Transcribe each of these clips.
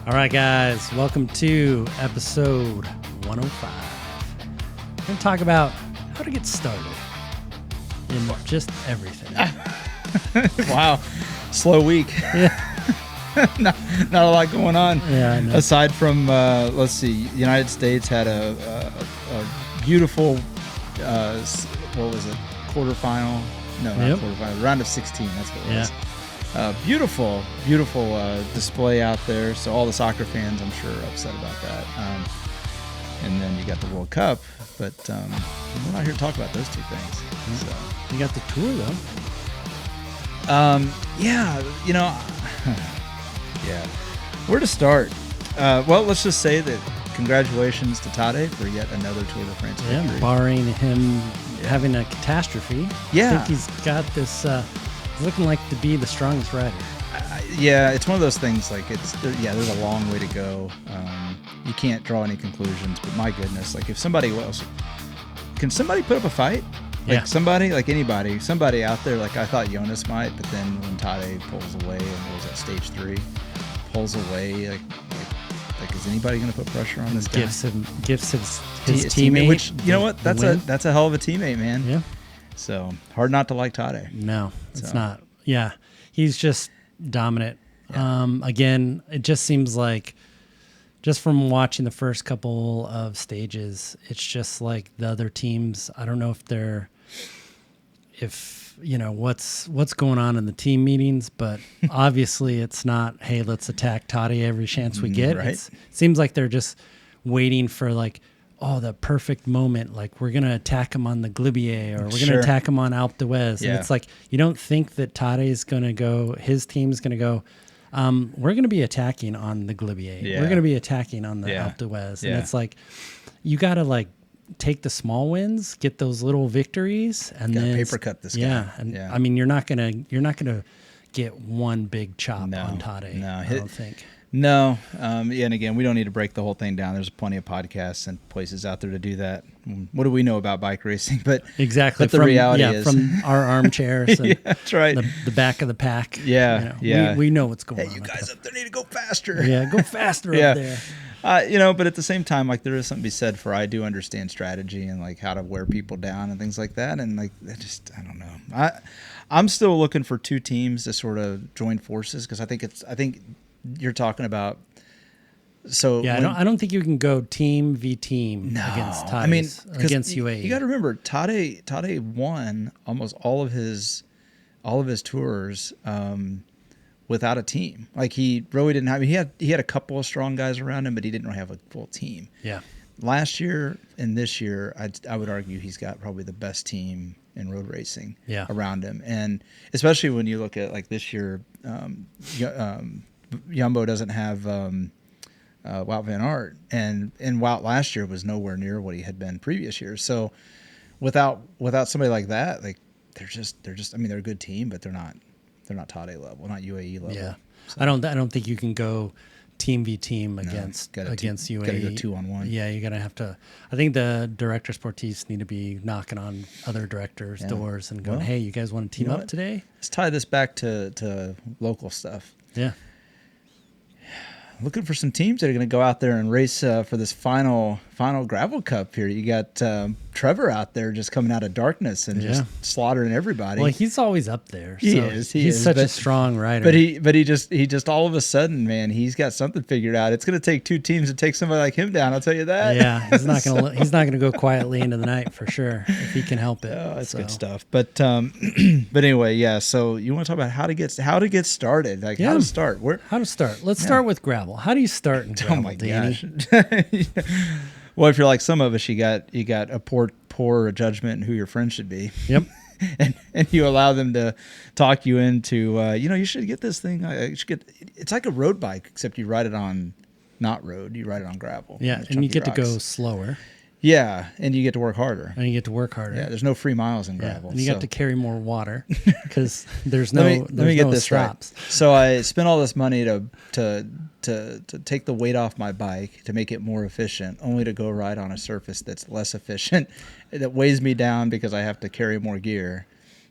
All right, guys, welcome to episode 105. We're going to talk about how to get started in just everything. Wow, slow week. Yeah. not a lot going on. Yeah, I know. Aside from, let's see, the United States had a beautiful, what was it, quarterfinal? No, not quarterfinal, round of 16, that's what it was. Beautiful display out there. So all the soccer fans, I'm sure, are upset about that. And then you got the World Cup, but we're not here to talk about those two things. So. You got the tour, though. Yeah, yeah. Where to start? Well, let's just say that congratulations to Tade for yet another Tour de France victory. Yeah, barring him having a catastrophe. Yeah. I think he's got this, he's looking like to be the strongest rider. Yeah, it's one of those things, like, there's a long way to go. You can't draw any conclusions, but my goodness, like, if somebody else, can somebody put up a fight? Like somebody, like anybody, somebody out there, like I thought Jonas might, but then when Tade pulls away, and it was at stage 3, pulls away, like is anybody going to put pressure on this guy? Gifts his teammate. Which, you know what, that's a hell of a teammate, man. Yeah. So hard not to like Tade. No, it's not. Yeah, he's just dominant. Yeah. Again, it just seems like, just from watching the first couple of stages, it's just like the other teams. I don't know if what's going on in the team meetings, but obviously it's not, hey, let's attack Tade every chance we get. Right. It seems like they're just waiting for, like, the perfect moment. Like, we're going to attack him on the Glibier, or we're going to attack him on Alpe d'Huez. Yeah. And it's like, you don't think that Tade is going to go, his team's going to go, we're going to be attacking on the Glibier. Yeah. We're going to be attacking on the Alpe d'Huez. And it's like, you got to, like, take the small wins, get those little victories, and then paper cut this guy. Yeah. And I mean, you're not going to get one big chop on Tade. No, I don't think. No, and again, we don't need to break the whole thing down. There's plenty of podcasts and places out there to do that. What do we know about bike racing? But exactly, but the reality is from our armchairs. And that's right. The back of the pack. Yeah, we know what's going on. Hey, you guys up there need to go faster. Yeah, go faster up there. But at the same time, like, there is something to be said for, I do understand strategy and, like, how to wear people down and things like that. And, like, I don't know. I'm still looking for two teams to sort of join forces, because I think you're talking about. So I don't think you can go team v team against Tade. I mean, against UAE. You got to remember, Tade won almost all of his tours without a team. Like, he really didn't have. He had a couple of strong guys around him, but he didn't really have a full team. Yeah. Last year and this year, I would argue he's got probably the best team in road racing around him, and especially when you look at, like, this year, Jumbo doesn't have Wout van Aert, and Wout last year was nowhere near what he had been previous years. So without somebody like that, like, they're just I mean, they're a good team, but they're not Tade level, not UAE level. Yeah. So. I don't think you can go team v team against UAE. Gotta go 2-on-1. Yeah, you're gonna have to. I think the directors sportifs need to be knocking on other directors' doors and going, "Hey, you guys want to team up today?" Let's tie this back to local stuff. Yeah. Looking for some teams that are going to go out there and race for this final gravel cup here. You got Trevor out there just coming out of darkness and just slaughtering everybody. Well, he's always up there. He is. He's such a strong rider. But he just all of a sudden, man, he's got something figured out. It's going to take two teams to take somebody like him down. I'll tell you that. Yeah, he's not going to go quietly into the night for sure if he can help it. Oh, that's good stuff. But but anyway, yeah. So you want to talk about how to get started? Like, how to start? How to start? Let's start with gravel. How do you start in gravel, oh my Danny? gosh. Well, if you're like some of us, you got a poor judgment in who your friends should be. Yep. and you allow them to talk you into, you should get this thing. It's like a road bike, except you ride it on not road. You ride it on gravel. Yeah, and you get to go slower. Yeah, and you get to work harder. Yeah, there's no free miles in gravel. And you got to carry more water because there's no let me get this stops. Right. So I spent all this money to take the weight off my bike to make it more efficient, only to go ride on a surface that's less efficient, that weighs me down because I have to carry more gear.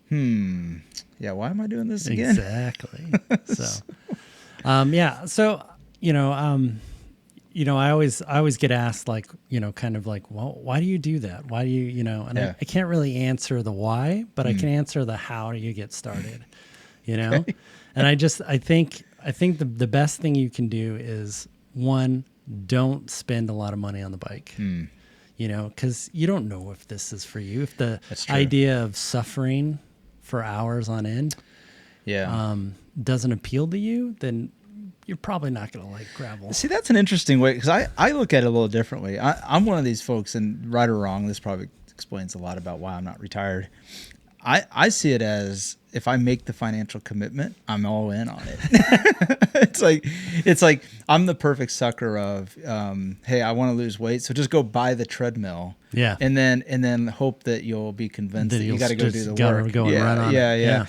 Yeah, why am I doing this again? Exactly. So I always get asked like, kind of like, well, why do you do that? Why do you, and I can't really answer the why, but I can answer the how do you get started, And I think the best thing you can do is, one, don't spend a lot of money on the bike, because you don't know if this is for you. If the idea of suffering for hours on end doesn't appeal to you, then you're probably not going to like gravel. See, that's an interesting way, because I look at it a little differently. I'm one of these folks, and right or wrong, this probably explains a lot about why I'm not retired. I see it as, if I make the financial commitment, I'm all in on it. It's like I'm the perfect sucker of, hey, I want to lose weight, so just go buy the treadmill. Yeah. And then hope that you'll be convinced that you got to go do the work. Go and run on it.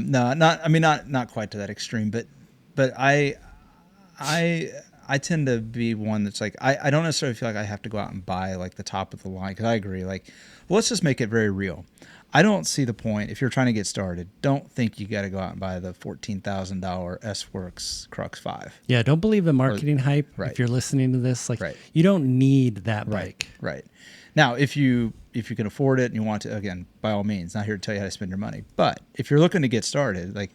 No, not quite to that extreme, but I tend to be one that's like, I don't necessarily feel like I have to go out and buy like the top of the line, because I agree, like, well, let's just make it very real. I don't see the point, if you're trying to get started, don't think you got to go out and buy the $14,000 S-Works Crux 5. Yeah, don't believe the marketing hype. If you're listening to this, like, you don't need that bike. Right. Now, if you can afford it and you want to, again, by all means, not here to tell you how to spend your money. But if you're looking to get started, like,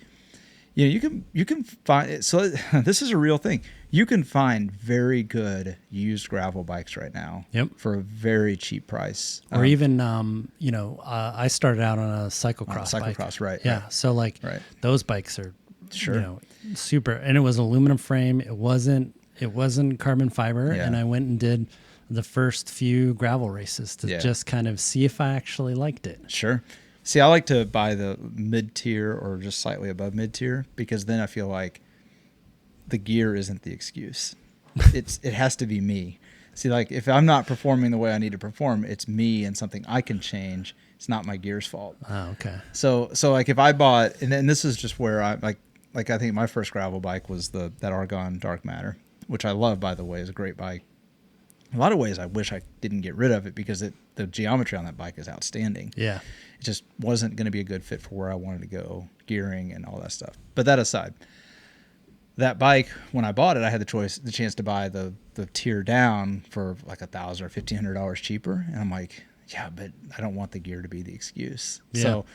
you can find, so this is a real thing. You can find very good used gravel bikes right now for a very cheap price. Or even, I started out on a cyclocross bike. Right. Yeah. So like those bikes are, super. And it was aluminum frame. It wasn't carbon fiber. Yeah. And I went and did the first few gravel races to just kind of see if I actually liked it. Sure. See, I like to buy the mid-tier or just slightly above mid-tier, because then I feel like the gear isn't the excuse. It has to be me. See, like, if I'm not performing the way I need to perform, it's me and something I can change. It's not my gear's fault. Oh, okay. So like, if I bought, and this is just where I like I think my first gravel bike was that Argon Dark Matter, which I love, by the way. Is a great bike. In a lot of ways, I wish I didn't get rid of it, because the geometry on that bike is outstanding. Yeah. It just wasn't going to be a good fit for where I wanted to go, gearing and all that stuff. But that aside, that bike, when I bought it, I had the chance to buy the tier down for like $1,000 or $1,500 cheaper. And I'm like, yeah, but I don't want the gear to be the excuse. Yeah. So,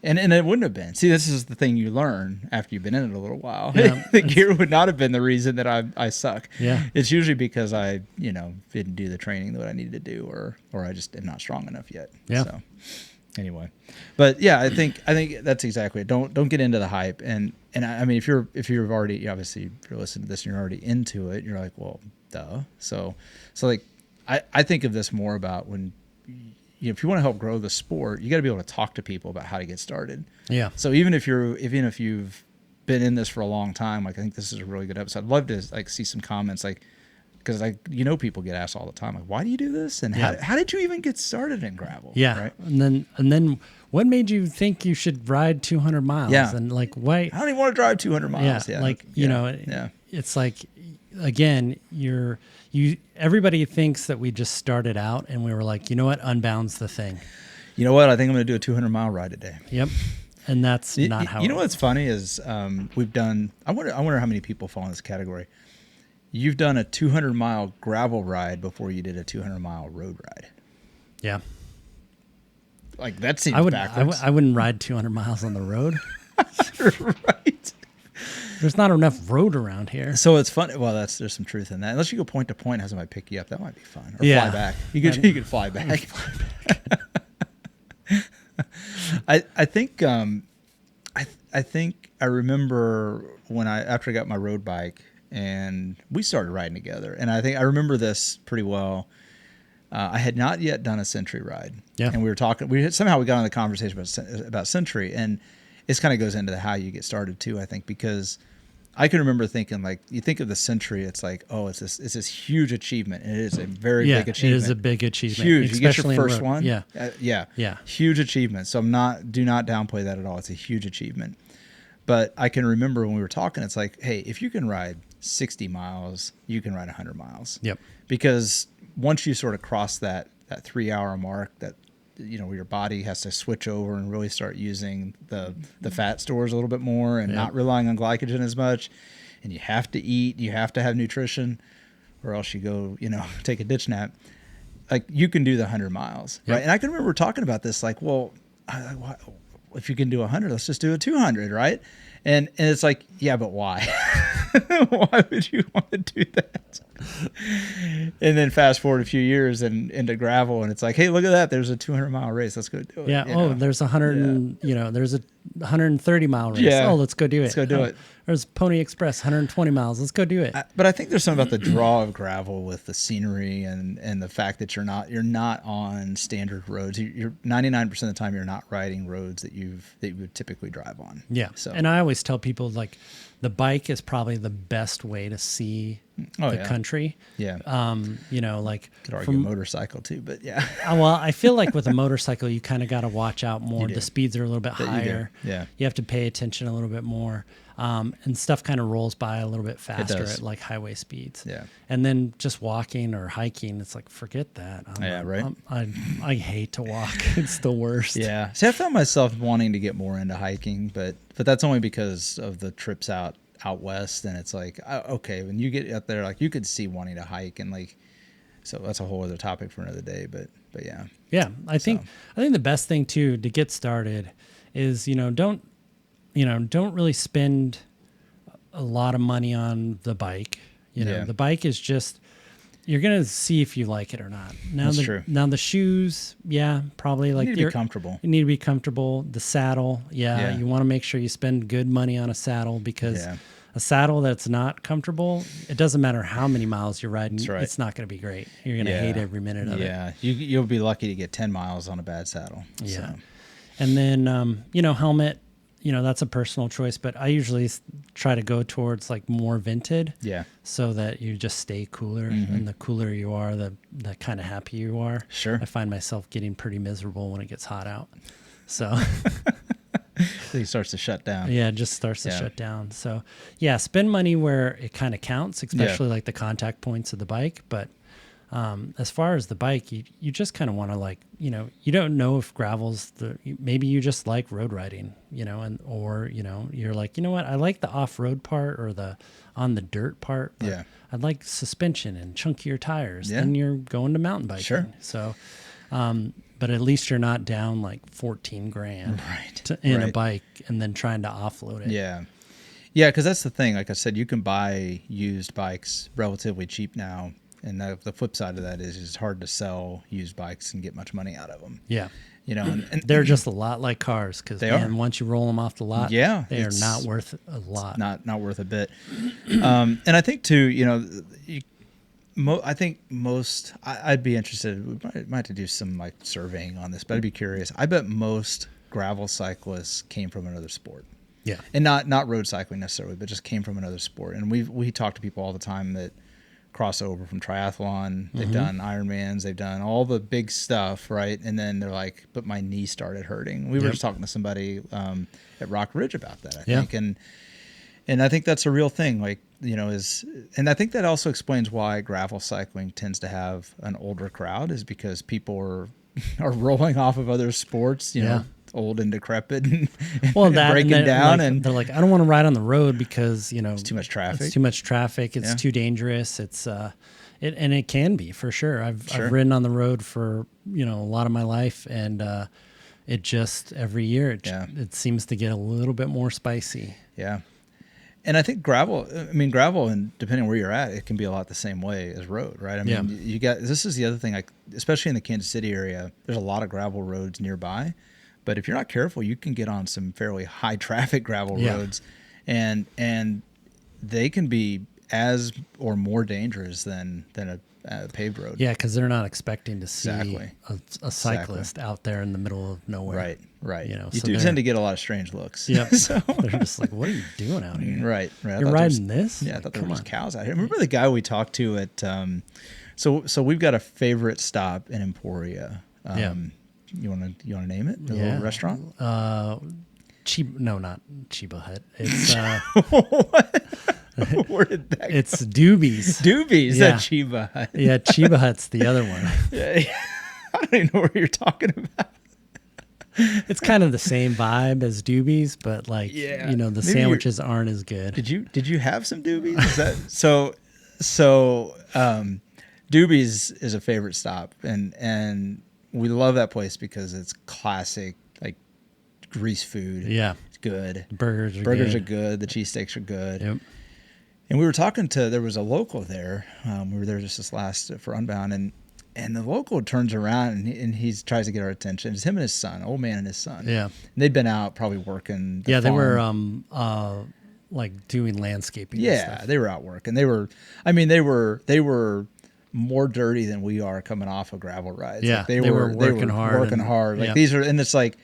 and it wouldn't have been. See, this is the thing you learn after you've been in it a little while. Yeah, the gear would not have been the reason that I suck. Yeah. It's usually because I, didn't do the training that I needed to do, or I just am not strong enough yet. Yeah. So anyway, but yeah, I think that's exactly it. Don't get into the hype. And I mean, if you're already, obviously, if you're listening to this and you're already into it, you're like, well, duh. So like, I think of this more about when, if you want to help grow the sport, you got to be able to talk to people about how to get started. Yeah. So even if you've been in this for a long time, like, I think this is a really good episode. I'd love to like see some comments, like, because people get asked all the time, like, why do you do this, and how did you even get started in gravel? Yeah. Right. And then what made you think you should ride 200 miles? Yeah. And like, why? I don't even want to drive 200 miles. Yeah. Like, it's like, again, everybody thinks that we just started out and we were like, you know what, Unbound's the thing. You know what? I think I'm going to do a 200-mile ride today. Yep. And that's not how. You know what's funny is we've done. I wonder how many people fall in this category. You've done a 200-mile gravel ride before you did a 200-mile road ride. Yeah. Like, that seems backwards. I wouldn't ride 200 miles on the road. Right. There's not enough road around here. So it's fun. Well, there's some truth in that. Unless you go point to point, have somebody pick you up, that might be fun. Or fly back. You could fly back. I think I remember when after I got my road bike and we started riding together, and I remember this pretty well. I had not yet done a Century ride. Yeah. And we were talking. We got on the conversation about Century, and this kind of goes into how you get started too, I think, because I can remember thinking, like, you think of the Century, it's like, oh, it's this huge achievement, and it is a very big achievement. It is a big achievement. Huge. You get your first one. Yeah. Yeah. Huge achievement. So do not downplay that at all. It's a huge achievement. But I can remember when we were talking, it's like, hey, if you can ride 60 miles, you can ride 100 miles. Yep. Because once you sort of cross that 3-hour mark, that where your body has to switch over and really start using the fat stores a little bit more and not relying on glycogen as much, and you have to eat, you have to have nutrition, or else you go, take a ditch nap. Like, you can do the 100 miles, right? And I can remember talking about this, like, well, if you can do 100, let's just do a 200, right? And it's like, yeah, but why? Why would you want to do that? And then fast forward a few years and into gravel, and it's like, hey, look at that. There's a 200-mile race. Let's go do it. Yeah. There's a 100, there's a 130-mile race. Yeah. Oh, let's go do it. Let's go do it. There's Pony Express, 120 miles. Let's go do it. But I think there's something about the draw of gravel with the scenery and the fact that you're not on standard roads. You're 99% of the time you're not riding roads that you would typically drive on. Yeah. So, and I always tell people, like, the bike is probably the best way to see the country. Yeah. Like, could argue a motorcycle too, but yeah. Well, I feel like with a motorcycle, you kind of got to watch out more. The speeds are a little bit higher. Yeah. You have to pay attention a little bit more. And stuff kind of rolls by a little bit faster at like highway speeds. Yeah. And then just walking or hiking, it's like, forget that. Right. I hate to walk. It's the worst. Yeah. See, I found myself wanting to get more into hiking, but that's only because of the trips out west. And it's like, okay, when you get out there, like, you could see wanting to hike, and like, so that's a whole other topic for another day. But yeah. Yeah. I think the best thing too to get started is, don't really spend a lot of money on the bike. The bike is just, you're going to see if you like it or not. That's true. Now the shoes, probably like you need to be comfortable. You need to be comfortable. The saddle, you want to make sure you spend good money on a saddle, because a saddle that's not comfortable, it doesn't matter how many miles you're riding. That's right. It's not going to be great. You're going to hate every minute of it. Yeah. You'll be lucky to get 10 miles on a bad saddle. Yeah. So. And then, helmet, that's a personal choice, but I usually try to go towards like more vented. Yeah. So that you just stay cooler, and the cooler you are, the kind of happy you are. Sure. I find myself getting pretty miserable when it gets hot out. So it starts to shut down. Yeah, it just starts to shut down. So spend money where it kind of counts, especially like the contact points of the bike. But as far as the bike, you just kind of want to, like, you don't know if gravel's maybe you just like road riding, or you're like, what, I like the off-road part or the on the dirt part, but I'd like suspension and chunkier tires. Then you're going to mountain biking. Sure. So, but at least you're not down like 14 grand in a bike and then trying to offload it. Yeah. Yeah. Cause that's the thing. Like I said, you can buy used bikes relatively cheap now. And the flip side of that is it's hard to sell used bikes and get much money out of them. Yeah. And they're just a lot like cars, because once you roll them off the lot, they are not worth a lot. Not worth a bit. And I think too, I think most, I'd be interested, we might have to do some like surveying on this, but I'd be curious. I bet most gravel cyclists came from another sport. Yeah. And not road cycling necessarily, but just came from another sport. And we talk to people all the time that cross over from triathlon. They've done Ironmans. They've done all the big stuff, right? And then they're like, but my knee started hurting. We were just talking to somebody at Rock Ridge about that, I think. And I think that's a real thing, like, and I think that also explains why gravel cycling tends to have an older crowd, is because people are rolling off of other sports, you know, old and decrepit and, breaking down. And they're like, I don't want to ride on the road because, it's too much traffic. It's too dangerous. It's, and it can be, for sure. I've ridden on the road for, a lot of my life, and it just, every year, it seems to get a little bit more spicy. Yeah. And I think gravel, and depending on where you're at, it can be a lot the same way as road, right? I mean, this is the other thing, like, especially in the Kansas City area, there's a lot of gravel roads nearby, but if you're not careful, you can get on some fairly high traffic gravel roads, and they can be as or more dangerous than a paved road. Yeah, because they're not expecting to see a cyclist out there in the middle of nowhere. Right. You do tend to get a lot of strange looks. Yep. So they're just like, what are you doing out here? Right. You're riding this? Yeah, I thought there were just cows out here. Remember the guy we talked to at, so we've got a favorite stop in Emporia. You want to name it? The little restaurant? No, not Chiba Hut. It's what? Where did that go? It's Doobies. Doobies at Chiba Hut. Yeah, Chiba Hut's the other one. I don't even know what you're talking about. Yeah. It's kind of the same vibe as Doobies, but like, Yeah. the Maybe sandwiches aren't as good. Did you have some Doobies? Is that so Doobies is a favorite stop, and we love that place because it's classic, like grease food. Yeah. It's good. Burgers are good. The cheesesteaks are good. Yep. And we were talking to, there was a local there. We were there just this last for Unbound, and the local turns around and he tries to get our attention. It's him and his son, old man and his son. Yeah. And they'd been out probably working. They were like doing landscaping. Yeah, and stuff. they were out working. They were more dirty than we are coming off of gravel rides. Yeah, like they were working hard. Like these are, and it's like,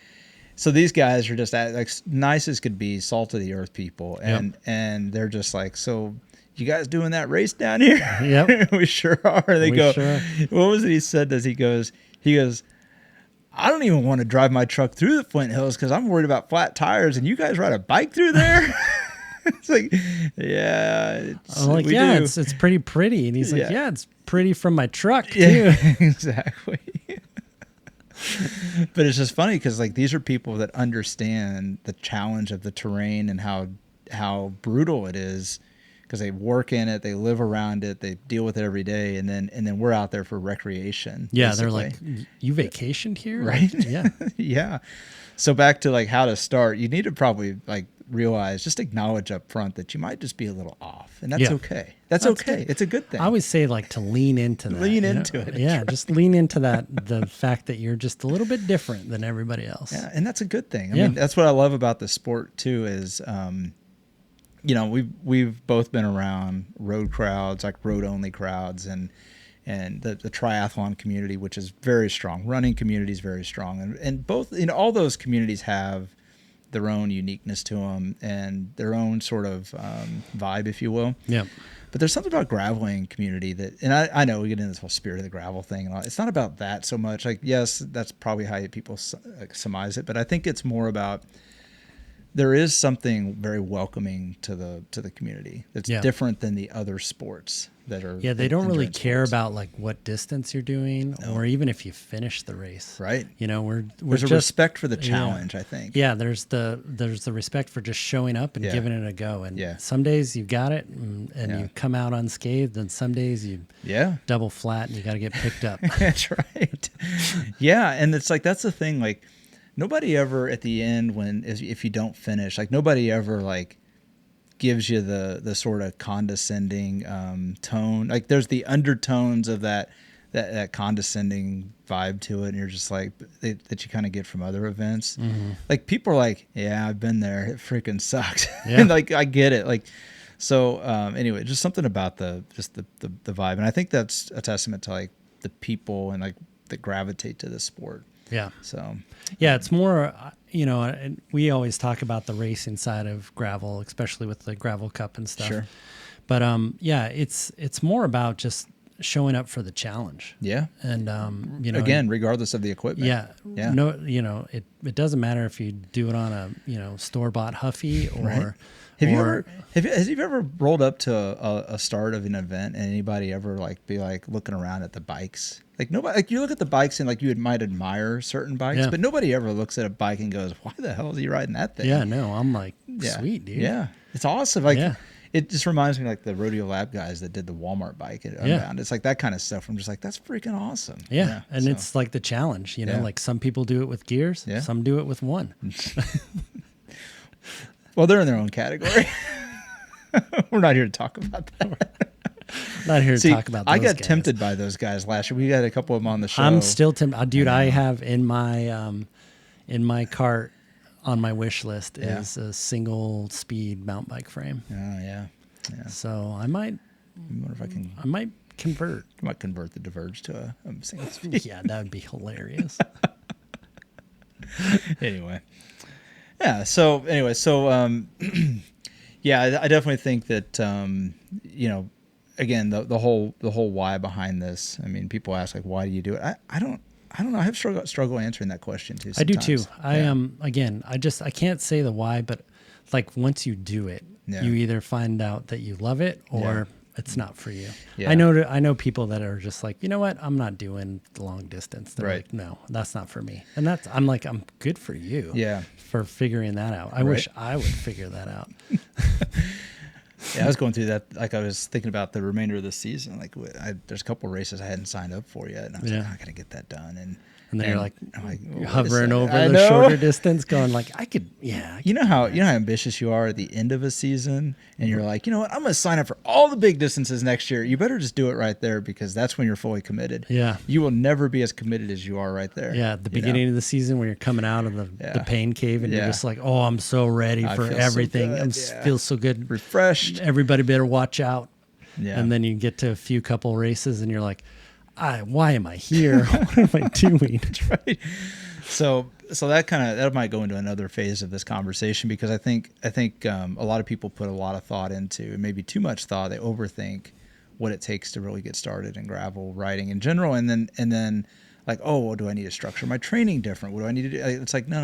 so these guys are just like nice as could be, salt of the earth people, and they're just like, so you guys doing that race down here? Yep. We sure are. They go, sure. What was it he said? He goes, I don't even want to drive my truck through the Flint Hills because I'm worried about flat tires, and you guys ride a bike through there? It's like, yeah. I'm like, yeah, it's pretty. And he's like, yeah, it's pretty from my truck too. Yeah, exactly. But it's just funny because like these are people that understand the challenge of the terrain and how brutal it is, because they work in it, they live around it, they deal with it every day, and then we're out there for recreation. Yeah, basically. they're like, you vacationed here, right? Like, yeah, yeah. So back to like how to start, you need to probably like realize, just acknowledge up front that you might just be a little off, and that's okay. That's okay. Good. It's a good thing. I always say like to lean into that. Lean into it. Yeah, just lean into that. The fact that you're just a little bit different than everybody else. Yeah, and that's a good thing. I mean, that's what I love about the sport too. Is we've both been around road crowds, like road only crowds, and the triathlon community, which is very strong. Running community is very strong, and both all those communities have their own uniqueness to them and their own sort of vibe, if you will. Yeah. But there's something about graveling community that, and I know we get into this whole spirit of the gravel thing, and all. It's not about that so much. Like, yes, that's probably how people surmise it, but I think it's more about there is something very welcoming to the community that's different than the other sports that are. Yeah, they don't really care about like what distance you're doing or even if you finish the race. Right. We're there's just a respect for the challenge, I think. Yeah, there's the respect for just showing up and giving it a go. And some days you got it and you come out unscathed, and some days you double flat and you got to get picked up. That's right. Yeah, and it's like that's the thing, like nobody ever at the end if you don't finish, like nobody ever like gives you the sort of condescending tone. Like there's the undertones of that condescending vibe to it, and you're just like that you kind of get from other events. Mm-hmm. Like people are like, yeah, I've been there, it freaking sucks. And like I get it. Like so anyway, just something about the vibe, and I think that's a testament to like the people and like that gravitate to the sport. Yeah. So yeah, it's more, and we always talk about the racing side of gravel, especially with the Gravel Cup and stuff. Sure. But it's more about just showing up for the challenge. Yeah. And again, regardless of the equipment. Yeah. Yeah. No, it doesn't matter if you do it on a store-bought Huffy or right. Has you ever rolled up to a start of an event and anybody ever like be like looking around at the bikes? Like nobody, like you look at the bikes and like you might admire certain bikes, but nobody ever looks at a bike and goes, "Why the hell is he riding that thing?" Yeah, no, I'm like, sweet dude. Yeah, it's awesome. Like it just reminds me like the Rodeo Lab guys that did the Walmart bike at Unbound. It's like that kind of stuff. I'm just like, that's freaking awesome. Yeah, and it's like the challenge. Like some people do it with gears, some do it with one. Well, they're in their own category. We're not here to talk about that. Not here to talk about those I got guys. Tempted by those guys last year. We had a couple of them on the show. I'm still tempted. Dude, I have in my cart on my wish list is a single speed mountain bike frame. Oh, yeah. So I might convert. You might convert the Diverge to a single speed. Yeah, that would be hilarious. Anyway. Yeah. So anyway, yeah, I definitely think that again the whole why behind this. I mean, people ask like, why do you do it? I don't know. I have struggle answering that question too. Sometimes. I do too. Again, I can't say the why, but like once you do it, you either find out that you love it or it's not for you. Yeah. I know people that are just like, you know what, I'm not doing the long distance. They're right. like, no, that's not for me. And I'm like, I'm good for you. Yeah. For figuring that out. I wish I would figure that out. Yeah, I was going through that. Like, I was thinking about the remainder of the season. Like, there's a couple races I hadn't signed up for yet, and I was like, I gotta get that done. And then you're like, well, hovering over the shorter distance, going like, I could. You know how ambitious you are at the end of a season, and you're like, you know what, I'm gonna sign up for all the big distances next year. You better just do it right there, because that's when you're fully committed. Yeah, you will never be as committed as you are right there. Yeah, at the beginning of the season when you're coming out of the pain cave, and you're just like, oh, I'm so ready for everything. So feel so good, refreshed. Everybody better watch out. Yeah, and then you get to a couple races, and you're like, why am I here? What am I doing? That's right. So that might go into another phase of this conversation, because I think a lot of people put a lot of thought into, maybe too much thought. They overthink what it takes to really get started in gravel riding in general, and then like, oh, well, do I need to structure my training different? What do I need to do? It's like, no.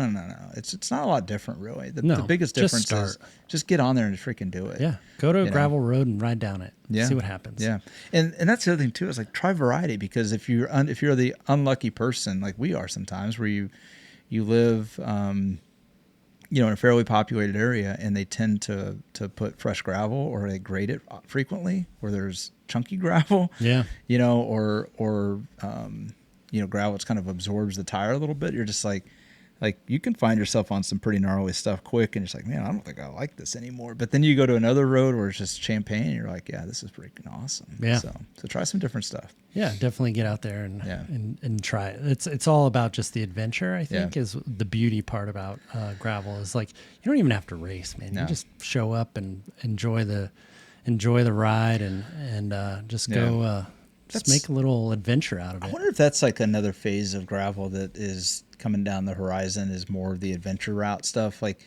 It's not a lot different, really. The biggest difference is just get on there and freaking do it. Yeah, go to a gravel road and ride down it. Yeah. See what happens. Yeah, and that's the other thing too, is like, try variety, because if you're the unlucky person like we are sometimes, where you live in a fairly populated area, and they tend to put fresh gravel, or they grade it frequently, where there's chunky gravel. Yeah, or gravel that's kind of absorbs the tire a little bit. You're just like you can find yourself on some pretty gnarly stuff quick, and you're just like, man, I don't think I like this anymore. But then you go to another road where it's just champagne, and you're like, yeah, this is freaking awesome. Yeah. So try some different stuff. Yeah, definitely get out there and try it. It's all about just the adventure, I think, is the beauty part about gravel. Is like, you don't even have to race, man. No. You just show up and enjoy the ride, and just go. Just make a little adventure out of it. I wonder if that's like another phase of gravel that is coming down the horizon, is more of the adventure route stuff. Like,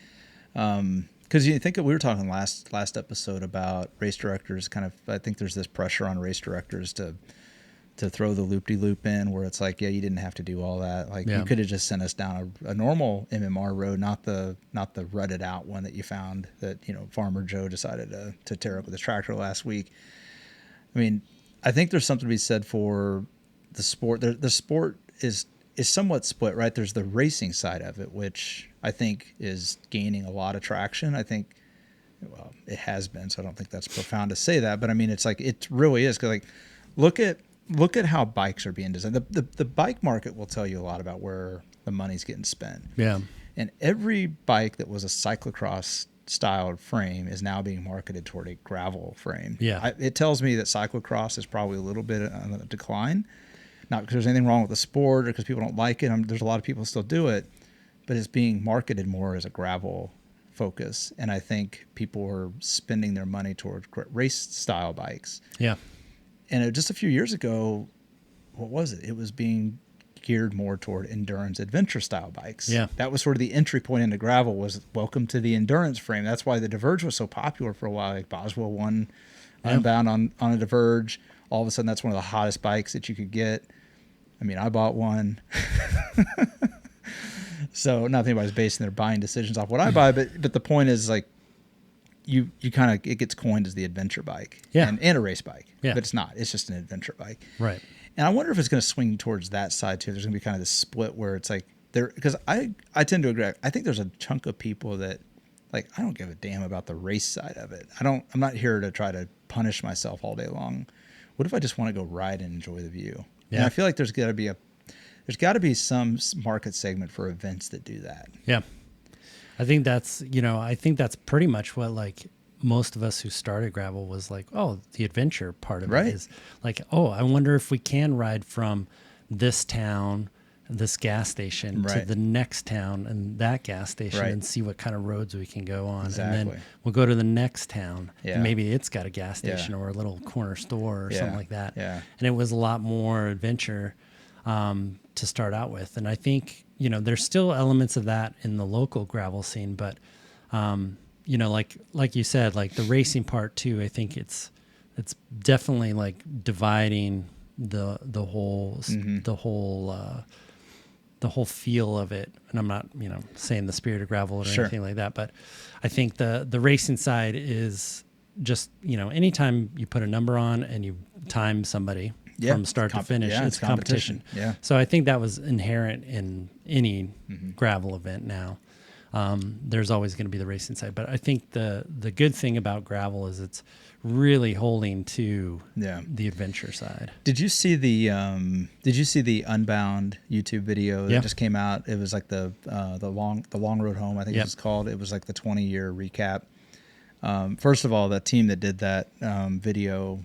because you think we were talking last episode about race directors. Kind of, I think there's this pressure on race directors to throw the loop-de-loop in, where it's like, yeah, you didn't have to do all that. Like, you could have just sent us down a normal MMR road, not the rutted out one that you found that Farmer Joe decided to tear up with his tractor last week. I mean, I think there's something to be said for the sport. The sport is somewhat split, right? There's the racing side of it, which I think is gaining a lot of traction. I think, well, it has been, so I don't think that's profound to say that. But I mean, it's like, it really is. 'Cause like, look at how bikes are being designed. The bike market will tell you a lot about where the money's getting spent. Yeah. And every bike that was a cyclocross styled frame is now being marketed toward a gravel frame. Yeah. It tells me that cyclocross is probably a little bit on a decline. Not because there's anything wrong with the sport or because people don't like it. There's a lot of people who still do it, but it's being marketed more as a gravel focus. And I think people are spending their money toward race style bikes. Yeah. And just a few years ago, what was it? It was being geared more toward endurance adventure style bikes. Yeah. That was sort of the entry point into gravel, was welcome to the endurance frame. That's why the Diverge was so popular for a while. Like, Boswell won Unbound on a Diverge. All of a sudden, that's one of the hottest bikes that you could get. I mean, I bought one. So not that anybody's basing their buying decisions off what I buy, but the point is, like, you kind of, it gets coined as the adventure bike. Yeah. And a race bike. Yeah. But it's not. It's just an adventure bike. Right. And I wonder if it's going to swing towards that side too. There's going to be kind of this split where it's like, because I tend to agree. I think there's a chunk of people that, like, I don't give a damn about the race side of it. I'm not here to try to punish myself all day long. What if I just want to go ride and enjoy the view? Yeah. And I feel like there's got to be some market segment for events that do that. Yeah. I think that's pretty much what, like, most of us who started gravel was like, oh, the adventure part of it is like, oh, I wonder if we can ride from this town, this gas station to the next town and that gas station and see what kind of roads we can go on. Exactly. And then we'll go to the next town and maybe it's got a gas station or a little corner store or something like that. Yeah. And it was a lot more adventure to start out with. And I think, there's still elements of that in the local gravel scene, but like you said, like the racing part too, I think it's definitely like dividing the whole feel of it. And I'm not, saying the spirit of gravel or anything like that, but I think the racing side is just, anytime you put a number on and you time somebody from start to finish, it's competition. Yeah. So I think that was inherent in any gravel event now. There's always going to be the racing side, but I think the good thing about gravel is it's really holding to the adventure side. Did you see the Unbound YouTube video that just came out? It was like the long road home, I think it was called. It was like the 20-year recap. First of all, the team that did that video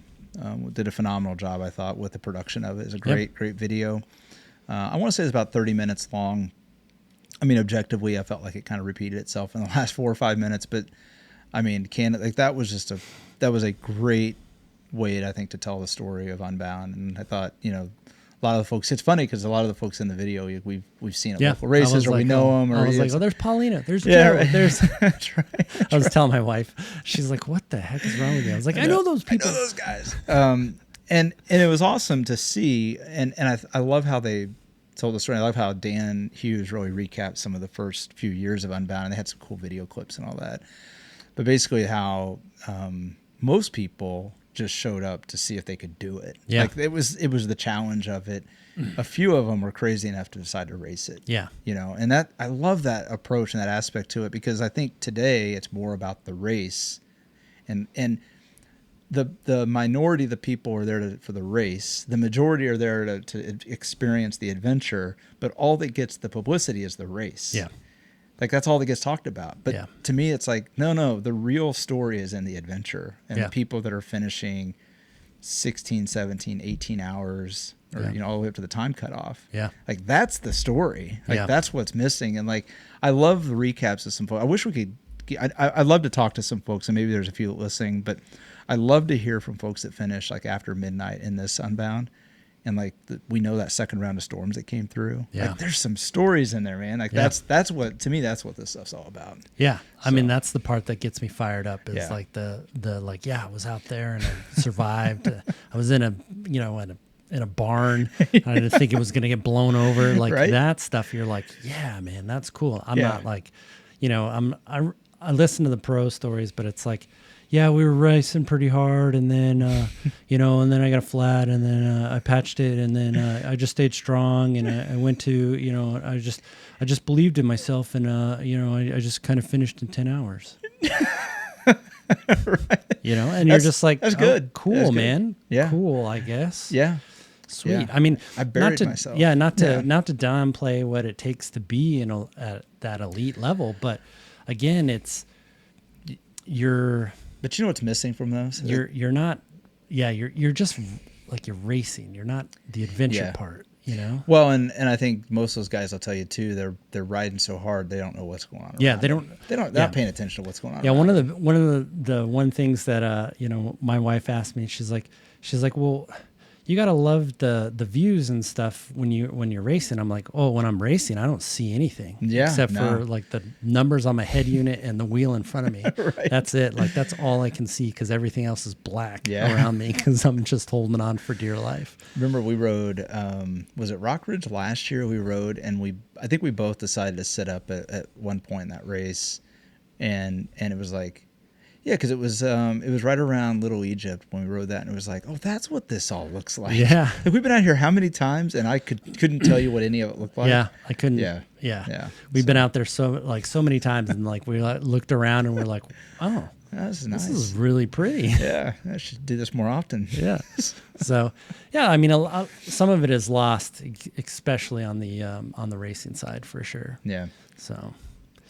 did a phenomenal job, I thought, with the production of it. It's a great video. I want to say it's about 30 minutes long. I mean, objectively, I felt like it kind of repeated itself in the last 4 or 5 minutes, but I mean, that was a great way, I think, to tell the story of Unbound. And I thought, a lot of the folks, it's funny because a lot of the folks in the video we've seen at local races, or we know them. Or I was like, there's Paulina, there's Joe, right. there's. That's right. I was telling my wife, she's like, what the heck is wrong with you? I was like, I know those people. I know those guys. And it was awesome to see, and I love how they told the story. I love how Dan Hughes really recapped some of the first few years of Unbound, and they had some cool video clips and all that. But basically how most people just showed up to see if they could do it. Yeah. Like it was the challenge of it. A few of them were crazy enough to decide to race it. Yeah. And that, I love that approach and that aspect to it, because I think today it's more about the race, and the minority of the people are there for the race. The majority are there to experience the adventure, but all that gets the publicity is the race. Yeah. Like that's all that gets talked about. But to me, it's like, no, the real story is in the adventure and the people that are finishing 16, 17, 18 hours or, all the way up to the time cutoff. Yeah. Like that's the story. Like that's what's missing. And like, I love the recaps of some folks. I wish we could, I'd love to talk to some folks, and maybe there's a few listening, but I love to hear from folks that finish like after midnight in this Unbound. And like we know that second round of storms that came through. Yeah. Like there's some stories in there, man. Like that's what, to me, that's what this stuff's all about. Yeah. I mean, that's the part that gets me fired up is like the I was out there and I survived. I was in a barn. I didn't think it was going to get blown over. Like that stuff. You're like, yeah, man, that's cool. I'm not like, I listen to the pro stories, but it's like, yeah, we were racing pretty hard, and then, and then I got a flat, and then I patched it, and then I just stayed strong, and I went to, I just believed in myself, and, I just kind of finished in 10 hours. Right. And you're just like, that's good. Cool, that's good. Man. Yeah. Cool, I guess. Yeah. Sweet. Yeah. I mean, I buried myself. Yeah, not to downplay what it takes to be at that elite level, but again, But you know what's missing from those? You're not, you're just like you're racing. You're not the adventure part, Well, and I think most of those guys, I'll tell you too, they're riding so hard they don't know what's going on. Yeah, they're not paying attention to what's going on. Yeah, one of the things that my wife asked me, she's like, well, you gotta love the views and stuff when you're racing. I'm like, oh, when I'm racing, I don't see anything except for like the numbers on my head unit and the wheel in front of me. Right. That's it. Like that's all I can see because everything else is black around me because I'm just holding on for dear life. Remember we rode, was it Rock Ridge last year? We rode and I think we both decided to sit up at one point in that race, and it was like. Yeah, because it was right around Little Egypt when we rode that, and it was like, oh, that's what this all looks like. Yeah, like we've been out here how many times, and I couldn't tell you what any of it looked like. Yeah, I couldn't. Yeah. We've been out there so many times, and like we looked around and we're like, oh, that's nice. This is really pretty. Yeah, I should do this more often. Yeah. So, yeah, I mean, some of it is lost, especially on the racing side for sure. Yeah. So,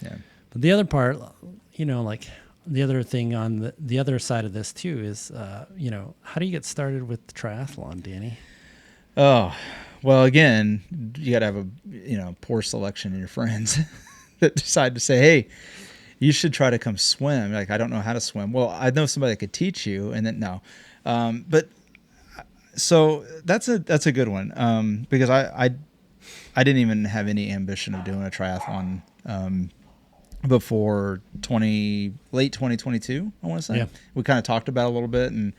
yeah. But the other part, like. The other thing on the other side of this too is, how do you get started with the triathlon, Danny? Oh, well, again, you got to have a poor selection in your friends that decide to say, hey, you should try to come swim. Like, I don't know how to swim. Well, I know somebody that could teach you, and then no. But so that's a good one because I didn't even have any ambition of doing a triathlon. Before late 2022, I want to say. Yeah. We kind of talked about it a little bit, and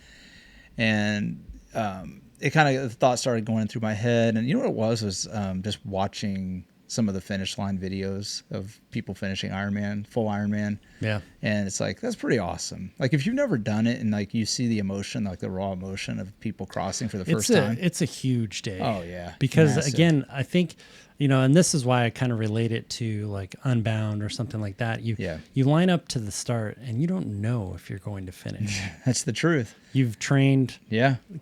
it kind of the thought started going through my head, and you know what it was just watching some of the finish line videos of people finishing Ironman, full Ironman. Yeah. And it's like, that's pretty awesome. Like if you've never done it and like you see the emotion, like the raw emotion of people crossing for the first time. It's a huge day. Oh yeah. Because again, I think, and this is why I kind of relate it to like Unbound or something like that. You line up to the start and you don't know if you're going to finish. That's the truth. You've trained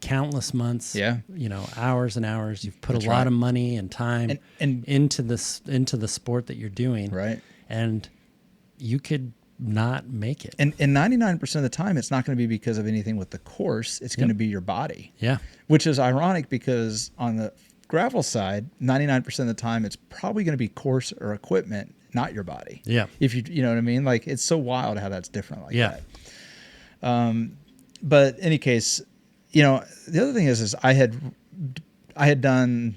countless months, hours and hours. You've put a lot of money and time into the sport that you're doing. Right. And you could not make it. And 99% of the time, it's not going to be because of anything with the course. It's going to be your body. Yeah. Which is ironic because on the gravel side, 99% of the time, it's probably going to be course or equipment, not your body. Yeah. If you know what I mean? Like it's so wild how that's different like that. But in any case, the other thing is I had done,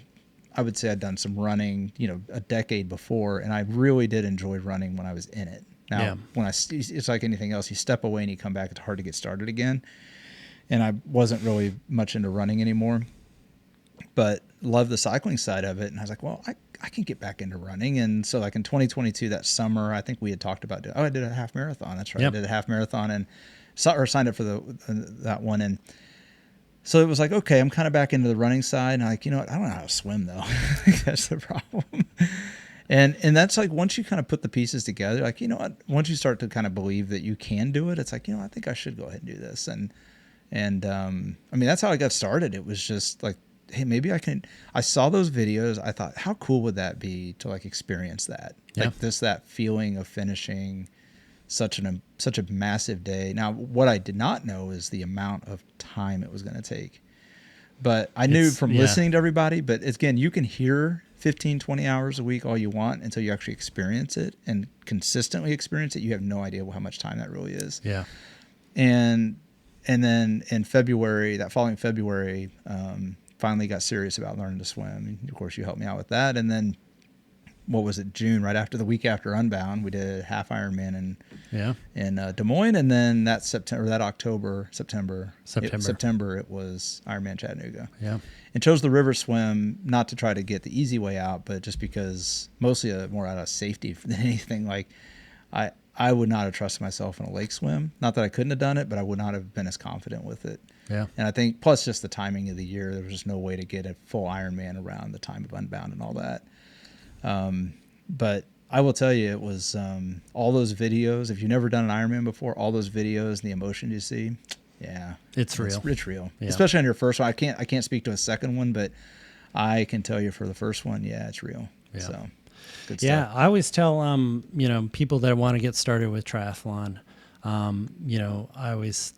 I would say I'd done some running, a decade before, and I really did enjoy running when I was in it. Now, it's like anything else, you step away and you come back, it's hard to get started again. And I wasn't really much into running anymore, but loved the cycling side of it. And I was like, well, I can get back into running. And so like in 2022, that summer, I think we had talked about I did a half marathon. That's right. Yep. I did a half marathon and signed up for that one. And so it was like, okay, I'm kind of back into the running side. And I'm like, you know what? I don't know how to swim though. That's the problem. And that's like, once you kind of put the pieces together, like, you know what, once you start to kind of believe that you can do it, it's like, I think I should go ahead and do this. And I mean, that's how I got started. It was just like, hey, maybe I saw those videos. I thought, how cool would that be to like experience that? Yeah. Like that feeling of finishing such a massive day. Now, what I did not know is the amount of time it was going to take. But I knew from listening to everybody, but again, you can hear 15, 20 hours a week all you want until you actually experience it and consistently experience it. You have no idea how much time that really is. Yeah. And then in February, that following February, finally got serious about learning to swim. And of course, you helped me out with that. And then, what was it, June, right after the week after Unbound, we did a half Ironman in Des Moines. And then that September, it was Ironman Chattanooga. Yeah. And chose the river swim, not to try to get the easy way out, but just because mostly more out of safety than anything. Like I would not have trusted myself in a lake swim. Not that I couldn't have done it, but I would not have been as confident with it. Yeah. And I think plus just the timing of the year, there was just no way to get a full Ironman around the time of Unbound and all that. But I will tell you, it was all those videos. If you've never done an Ironman before, all those videos and the emotion you see, it's real. It's real, especially on your first one. I can't speak to a second one, but I can tell you for the first one, it's real. Yeah. So good stuff. Yeah, I always tell people that want to get started with triathlon, I always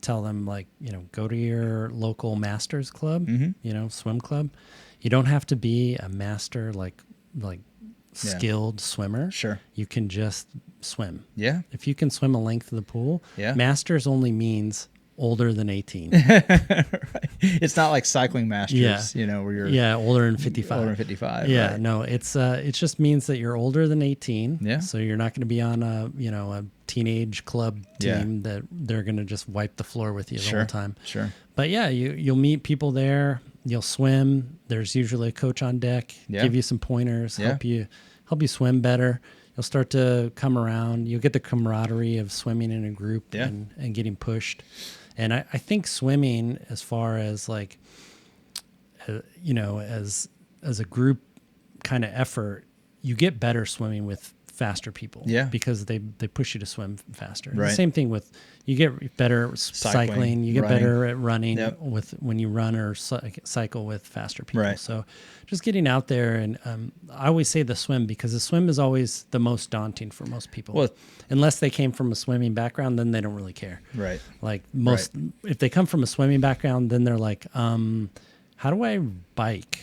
tell them like go to your local masters club, swim club. You don't have to be a master like skilled swimmer. Sure. You can just swim. Yeah. If you can swim a length of the pool, masters only means older than 18. Right. It's not like cycling masters, where you're older than 55. Older than 55. Yeah, right. No, it's it just means that you're older than 18. Yeah. So you're not going to be on a teenage club team that they're going to just wipe the floor with you the whole time. Sure. But you'll meet people there. You'll swim. There's usually a coach on deck, give you some pointers, help you swim better. You'll start to come around. You'll get the camaraderie of swimming in a group and getting pushed. And I think swimming, as far as like, as a group kind of effort, you get better swimming with faster people. Yeah. Because they push you to swim faster. Right. The same thing with, you get better cycling, you get better at running with when you run or cycle with faster people. Right. So just getting out there, and I always say the swim, because the swim is always the most daunting for most people. Well, unless they came from a swimming background, then they don't really care. Right. Like if they come from a swimming background, then they're like, how do I bike?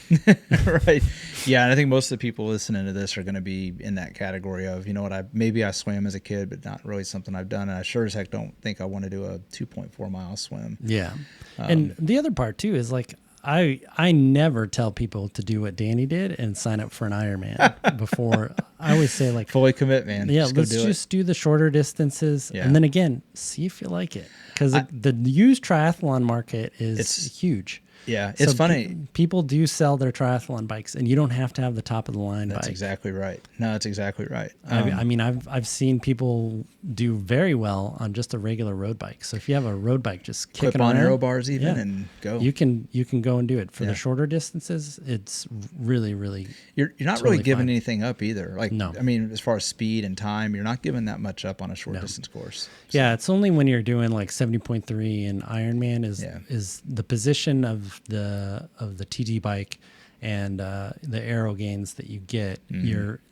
Right. Yeah. And I think most of the people listening to this are going to be in that category of, maybe I swam as a kid, but not really something I've done. And I sure as heck don't think I want to do a 2.4 mile swim. Yeah. And the other part too is like, I never tell people to do what Danny did and sign up for an Ironman before. I always say like, fully commit, man. Yeah. Let's just do the shorter distances. Yeah. And then again, see if you like it. Because the used triathlon market is huge. Yeah, it's funny. People do sell their triathlon bikes, and you don't have to have the top of the line bike. That's exactly right. No, that's exactly right. I mean, I've seen people do very well on just a regular road bike. So if you have a road bike, just kick it on around, aero bars even and go. You can go and do it for the shorter distances. It's really, really. You're not totally really giving fine. anything up either. Like, no. I mean, as far as speed and time, you're not giving that much up on a short distance course. So. Yeah, it's only when you're doing like 70.3 and Ironman is the position of the TT bike and the aero gains that you get.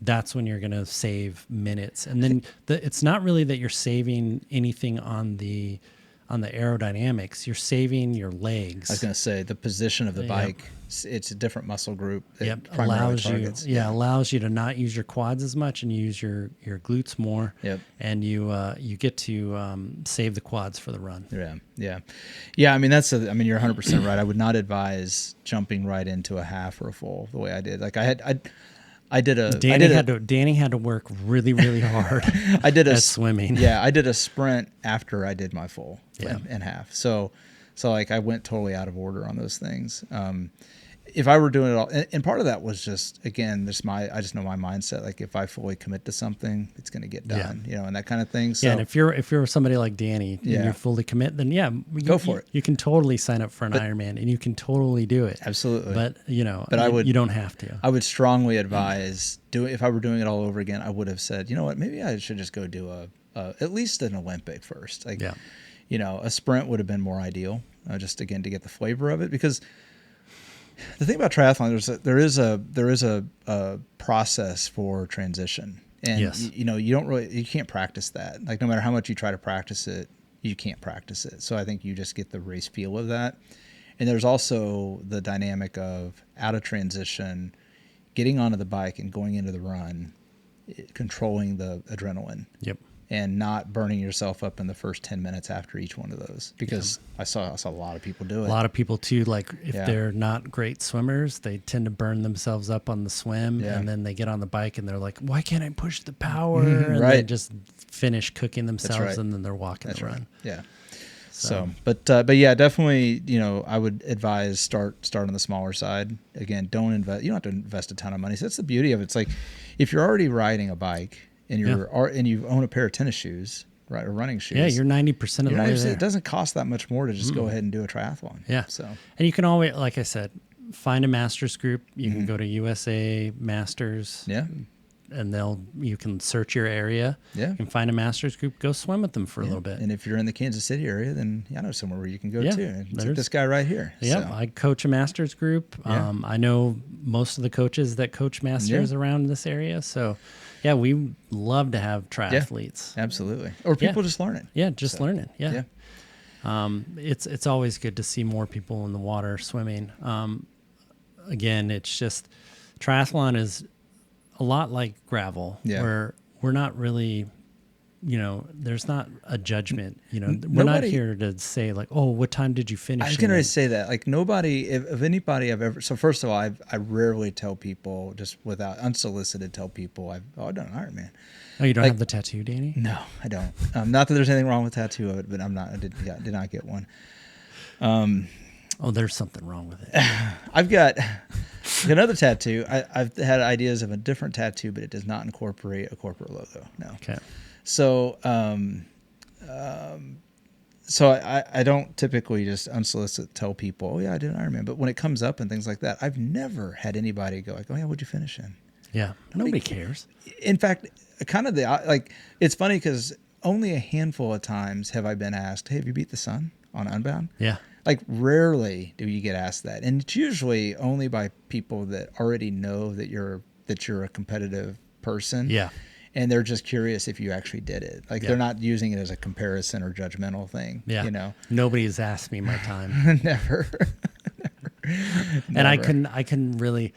That's when you're going to save minutes, and then it's not really that you're saving anything on the aerodynamics. You're saving your legs. I was going to say the position of the bike. It's a different muscle group. Allows you to not use your quads as much and use your glutes more. And you get to save the quads for the run. Yeah. I mean you're 100% right. I would not advise jumping right into a half or a full the way I did. Like Danny had to work really, really hard. at swimming. Yeah, I did a sprint after I did my full and half. So like I went totally out of order on those things. If I were doing it all, and part of that was just, again, I just know my mindset. Like if I fully commit to something, it's going to get done, and that kind of thing. So, and if you're somebody like Danny and you fully commit, then go for it. You can totally sign up for an Ironman and you can totally do it. Absolutely. But you don't have to. I would strongly advise if I were doing it all over again, I would have said, you know what, maybe I should just go do at least an Olympic first. Like, a sprint would have been more ideal, just again to get the flavor of it, because the thing about triathlon, there is a process for transition, and you can't practice that. Like no matter how much you try to practice it, you can't practice it. So I think you just get the race feel of that. And there's also the dynamic of out of transition, getting onto the bike and going into the run, controlling the adrenaline. And not burning yourself up in the first 10 minutes after each one of those, because I saw a lot of people do it. A lot of people too, like if they're not great swimmers, they tend to burn themselves up on the swim, and then they get on the bike and they're like, why can't I push the power? And they just finish cooking themselves, and then they're walking the run. Yeah. So, but yeah, definitely, I would advise start on the smaller side. Again, don't invest. You don't have to invest a ton of money. So that's the beauty of it. It's like if you're already riding a bike, and you own a pair of tennis shoes, right, or running shoes. Yeah, you're 90% of the way there. It doesn't cost that much more to just go ahead and do a triathlon. Yeah. So, and you can always, like I said, find a masters group. You can go to USA Masters. Yeah. And you can search your area. Yeah. You can find a masters group. Go swim with them for a little bit. And if you're in the Kansas City area, then I know somewhere where you can go too. It's like this guy right here. Yeah, so. I coach a masters group. I know most of the coaches that coach masters around this area. So. Yeah, we love to have triathletes. Yeah, absolutely. Or people just learning. Yeah, learning. Yeah. It's always good to see more people in the water swimming. Again, it's just triathlon is a lot like gravel, where we're not really, there's not a judgment. We're not here to say like, oh, what time did you finish? I was going to say that. Like nobody, if anybody I've ever. So first of all, I rarely tell people, just without unsolicited, tell people I've done an Ironman. Oh, you don't have the tattoo, Danny? No, I don't. Not that there's anything wrong with tattoo of it, but I did not get one. Oh, there's something wrong with it. I've got another tattoo. I've had ideas of a different tattoo, but it does not incorporate a corporate logo. No. Okay. So, I don't typically just unsolicited tell people, oh yeah, I did an Ironman. But when it comes up and things like that, I've never had anybody go like, oh yeah, what'd you finish in? Yeah. Nobody cares. In fact, kind of it's funny because only a handful of times have I been asked, hey, have you beat the sun on Unbound? Yeah. Like rarely do you get asked that. And it's usually only by people that already know that you're a competitive person. Yeah. And they're just curious if you actually did it. Like they're not using it as a comparison or judgmental thing. Yeah. Nobody has asked me my time. Never. And I couldn't really,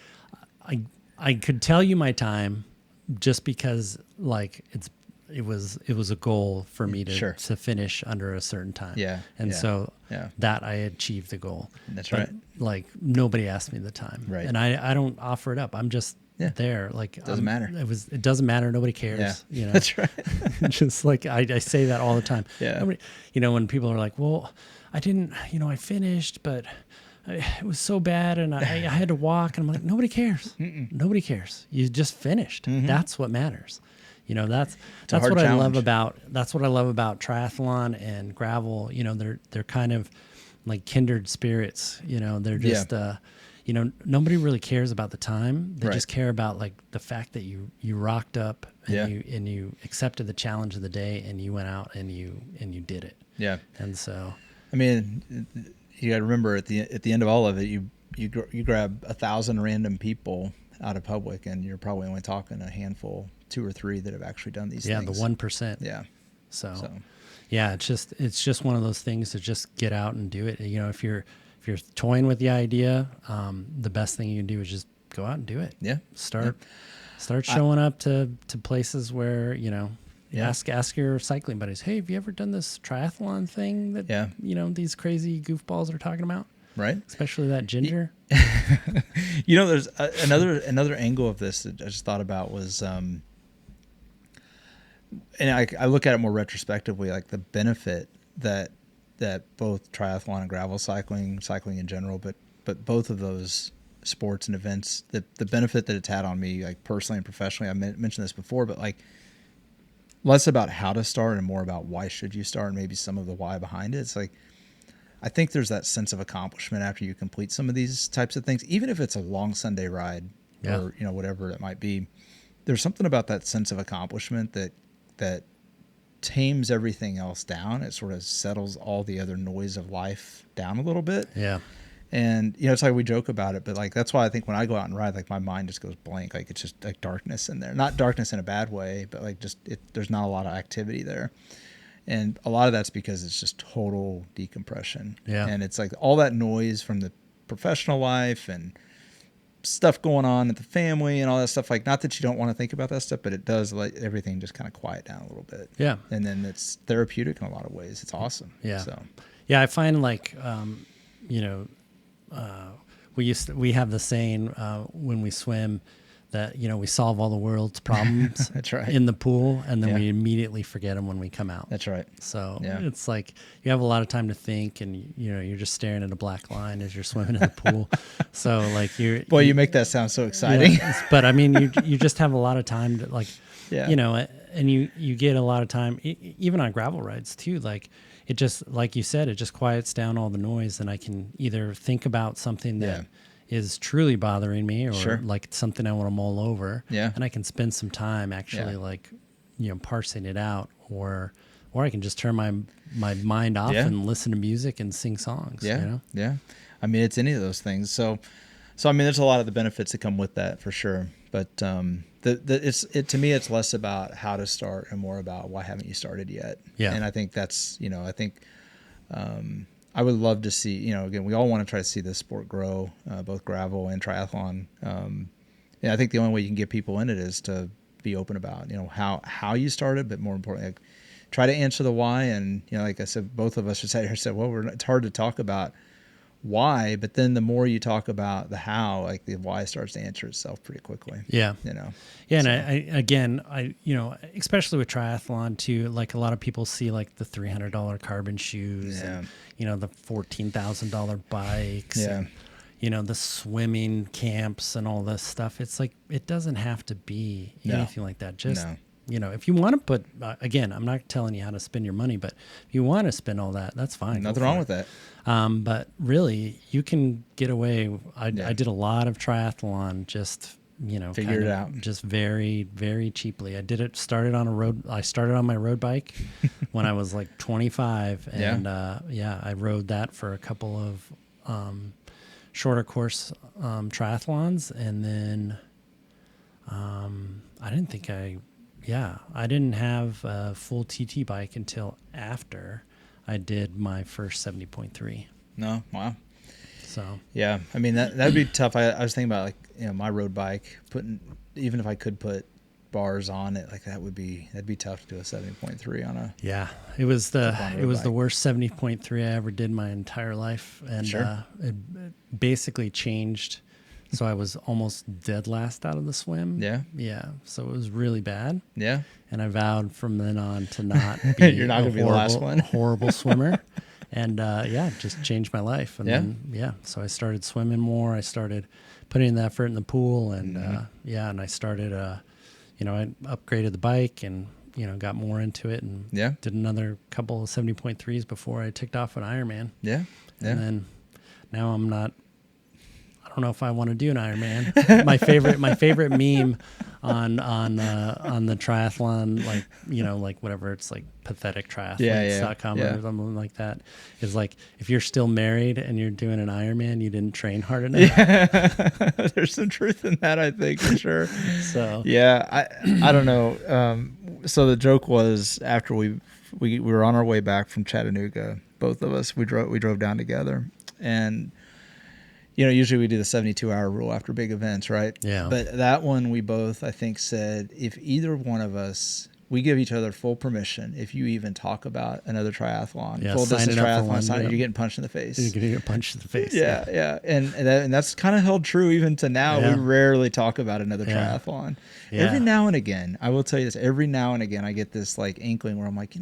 I could tell you my time just because like it was a goal for me to finish under a certain time. Yeah. And so that I achieved the goal. That's right. Like nobody asked me the time. Right. And I don't offer it up. I'm just there. Like it doesn't matter. It doesn't matter. Nobody cares. Yeah. That's right. Just like I say that all the time. Yeah. Nobody, when people are like, well, I didn't, I finished, but it was so bad, and I had to walk, and I'm like, nobody cares. Nobody cares. You just finished. That's what matters. You know, that's what I love about triathlon and gravel. You know, they're kind of like kindred spirits. You know, they're just you know, nobody really cares about the time. They just care about like the fact that you rocked up and you accepted the challenge of the day, and you went out and you did it. Yeah. And so, I mean, you got to remember at the end of all of it, you grab 1,000 random people out of public, and you're probably only talking a handful, 2 or 3 that have actually done these things. Yeah, the 1%. Yeah. So yeah, it's just one of those things to just get out and do it. You know, if you're toying with the idea, the best thing you can do is just go out and do it. Yeah. Start showing up to places where, you know, ask your cycling buddies, hey, have you ever done this triathlon thing that, you know, these crazy goofballs are talking about? Right. Especially that Ginger. You know, there's another angle of this that I just thought about was, and I look at it more retrospectively, like the benefit that both triathlon and gravel cycling in general, but both of those sports and events, the benefit that it's had on me, like personally and professionally. I mentioned this before, but like less about how to start and more about why should you start, and maybe some of the why behind it. It's like, I think there's that sense of accomplishment after you complete some of these types of things, even if it's a long Sunday ride or, you know, whatever it might be. There's something about that sense of accomplishment that tames everything else down. It sort of settles all the other noise of life down a little bit. Yeah. And, you know, it's like we joke about it, but like, that's why I think when I go out and ride, like my mind just goes blank. Like it's just like darkness in there, not darkness in a bad way, but like just, there's not a lot of activity there. And a lot of that's because it's just total decompression. Yeah. And it's like all that noise from the professional life and stuff going on at the family and all that stuff. Like, not that you don't want to think about that stuff, but it does let everything just kind of quiet down a little bit. Yeah. And then it's therapeutic in a lot of ways. It's awesome. Yeah. So, yeah, I find like, you know, we have the saying when we swim that, you know, we solve all the world's problems That's right. in the pool, and then we immediately forget them when we come out. That's right. So it's like you have a lot of time to think, and you know, you're just staring at a black line as you're swimming in the pool. So like you make that sound so exciting. But I mean, you just have a lot of time to like, you know, and you get a lot of time even on gravel rides too. Like it just, like you said, it just quiets down all the noise, and I can either think about something that is truly bothering me, or like something I want to mull over, and I can spend some time actually like, you know, parsing it out, or I can just turn my mind off and listen to music and sing songs. Yeah. You know? Yeah. I mean, it's any of those things. So I mean, there's a lot of the benefits that come with that for sure. But to me, it's less about how to start and more about why haven't you started yet? Yeah. And I think that's, you know, I would love to see, you know, again, we all want to try to see this sport grow, both gravel and triathlon. I think the only way you can get people in it is to be open about, you know, how you started, but more importantly, like, try to answer the why. And, you know, like I said, both of us just sat here and said, well, it's hard to talk about why, but then the more you talk about the how, like the why starts to answer itself pretty quickly. Yeah. You know? Yeah. So. And I, you know, especially with triathlon too, like a lot of people see like the $300 carbon shoes and, you know, the $14,000 bikes and, you know, the swimming camps and all this stuff. It's like, it doesn't have to be anything like that. Just, you know, if you want to put, again, I'm not telling you how to spend your money, but if you want to spend all that, that's fine. Nothing wrong with that. But really, you can get away. I did a lot of triathlon, just, you know, figured it out just very, very cheaply. I started on my road bike when I was like 25, and I rode that for a couple of shorter course triathlons, and then I didn't have a full TT bike until after I did my first 70.3. No, wow. So yeah, I mean that'd be tough. I was thinking about, like, you know, my road bike, even if I could put bars on it, like that'd be tough to do a 70.3 on a. Yeah, it was the worst 70.3 I ever did in my entire life, and it basically changed. So I was almost dead last out of the swim. Yeah. Yeah. So it was really bad. Yeah. And I vowed from then on to not be You're not going to be the last one. Horrible swimmer. And just changed my life. And then, so I started swimming more. I started putting in the effort in the pool, and and I started, I upgraded the bike and, got more into it, and did another couple of 70.3s before I ticked off an Ironman. Yeah. And then now I don't know if I want to do an Ironman. my favorite meme on the triathlon, like whatever, it's like pathetictriathletes.com or something like that, is like, if you're still married and you're doing an Ironman, you didn't train hard enough. Yeah. There's some truth in that, I think, for sure. So I don't know. So the joke was, after we were on our way back from Chattanooga, both of us, we drove down together, and usually we do the 72-hour rule after big events, right? Yeah. But that one, we both, I think, said, if either one of us, we give each other full permission, if you even talk about another triathlon, full distance triathlon, you're getting punched in the face. You're going to get punched in the face. Yeah. And that's kind of held true even to now. Yeah. We rarely talk about another triathlon. Yeah. Every now and again, I will tell you this, every now and again, I get this like inkling where I'm like,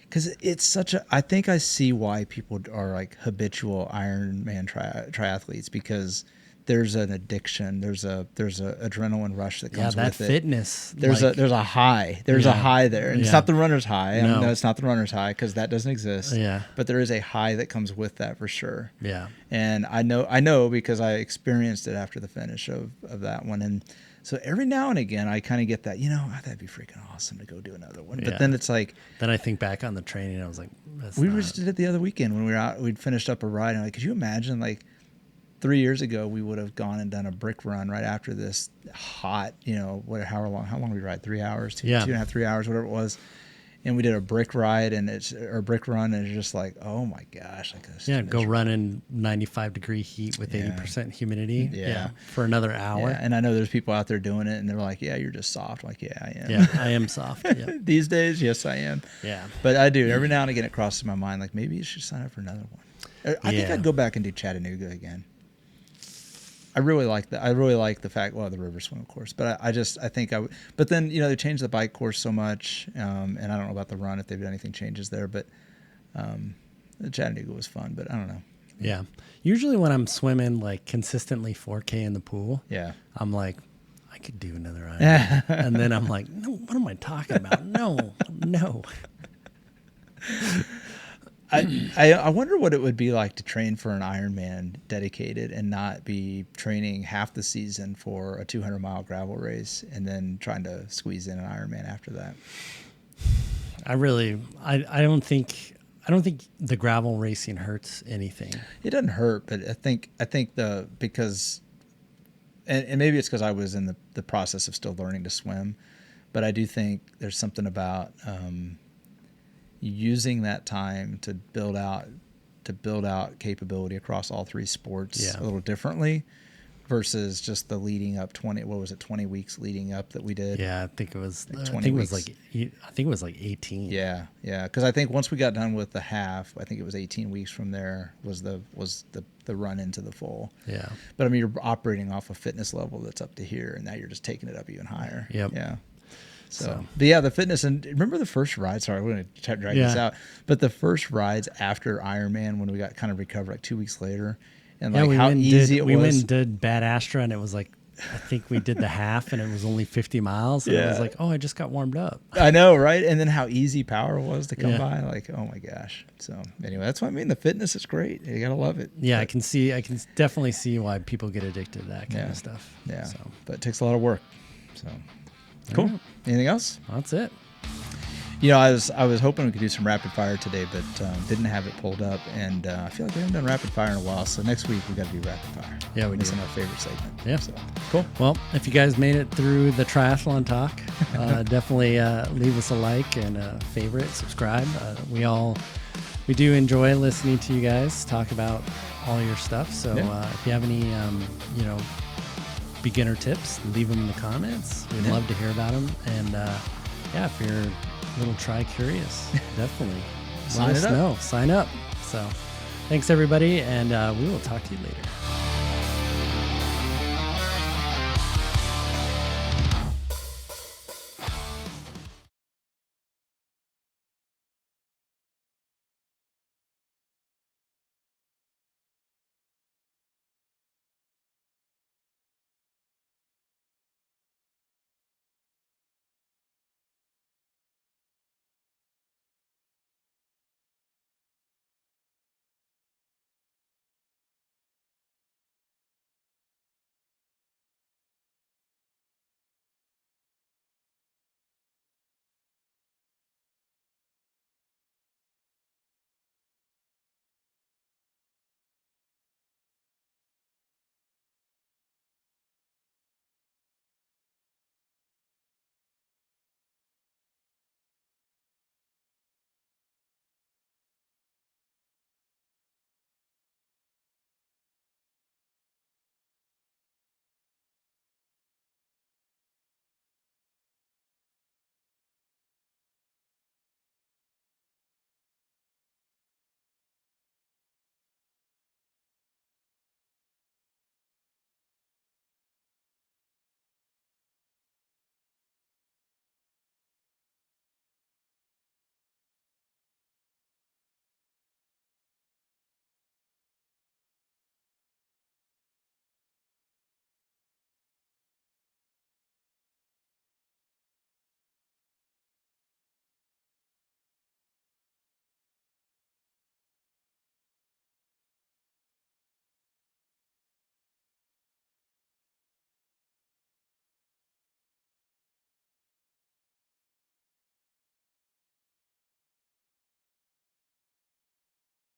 because it's such a, I think I see why people are like habitual Ironman triathletes, because there's an addiction, there's a adrenaline rush that comes with it. Yeah, that fitness. There's a high. There's a high there, and it's not the runner's high. No, it's not the runner's high, because that doesn't exist. Yeah. But there is a high that comes with that for sure. Yeah. And I know because I experienced it after the finish of that one, and so every now and again, I kind of get that, that'd be freaking awesome to go do another one. But then it's like... Then I think back on the training, I was like... We just did it the other weekend when we were out. We'd finished up a ride, and like, could you imagine, like, 3 years ago, we would have gone and done a brick run right after this hot, how long did we ride? 3 hours? 2.5, 3 hours, whatever it was. And we did a brick ride or brick run, and it's just like, oh my gosh. Go run in 95-degree heat with 80% humidity for another hour. Yeah. And I know there's people out there doing it, and they're like, yeah, you're just soft. I'm like, yeah, I am. Yeah, I am soft. Yeah. These days, yes, I am. Yeah. But I do. Every now and again, it crosses my mind, like, maybe you should sign up for another one. I think I'd go back and do Chattanooga again. I really like that. I really like the fact, the river swim, of course, but I think I would. But then, they changed the bike course so much, and I don't know about the run, if they've done anything changes there, but Chattanooga was fun, but I don't know. Yeah. Usually when I'm swimming like consistently 4K in the pool, I'm like, I could do another Ironman. And then I'm like, no, what am I talking about? No. I wonder what it would be like to train for an Ironman dedicated and not be training half the season for a 200-mile gravel race and then trying to squeeze in an Ironman after that. I don't think the gravel racing hurts anything. It doesn't hurt, but I think because maybe it's because I was in the process of still learning to swim, but I do think there's something about using that time to build out capability across all three sports a little differently versus just the leading up 20 weeks leading up that we did. Yeah, I think it was like 20 weeks. I think it was like 18. Yeah, because I think once we got done with the half, I think it was 18 weeks from there was the run into the full. Yeah. But I mean, you're operating off a fitness level that's up to here, and now you're just taking it up even higher. Yep. Yeah. So, but yeah, the fitness, and remember the first ride, sorry, we're going to drag this out, but the first rides after Ironman, when we got kind of recovered like 2 weeks later, and like how easy it was. We went and did Bad Astra, and it was like, I think we did the half, and it was only 50 miles, and it was like, oh, I just got warmed up. I know, right? And then how easy power was to come by, like, oh my gosh. So anyway, that's what I mean. The fitness is great. You got to love it. Yeah, I can definitely see why people get addicted to that kind of stuff. Yeah, so. But it takes a lot of work. So cool. Right. Anything else? That's it. I was hoping we could do some rapid fire today, but didn't have it pulled up, and I feel like we haven't done rapid fire in a while. So next week we got to do rapid fire. Yeah, we missing our favorite segment. Yeah, so cool. Well, if you guys made it through the triathlon talk, definitely leave us a like and a favorite, subscribe. We do enjoy listening to you guys talk about all your stuff. So if you have any, beginner tips, leave them in the comments. We'd love to hear about them. And if you're a little tri-curious, definitely let us know. Sign up. So thanks, everybody, and we will talk to you later.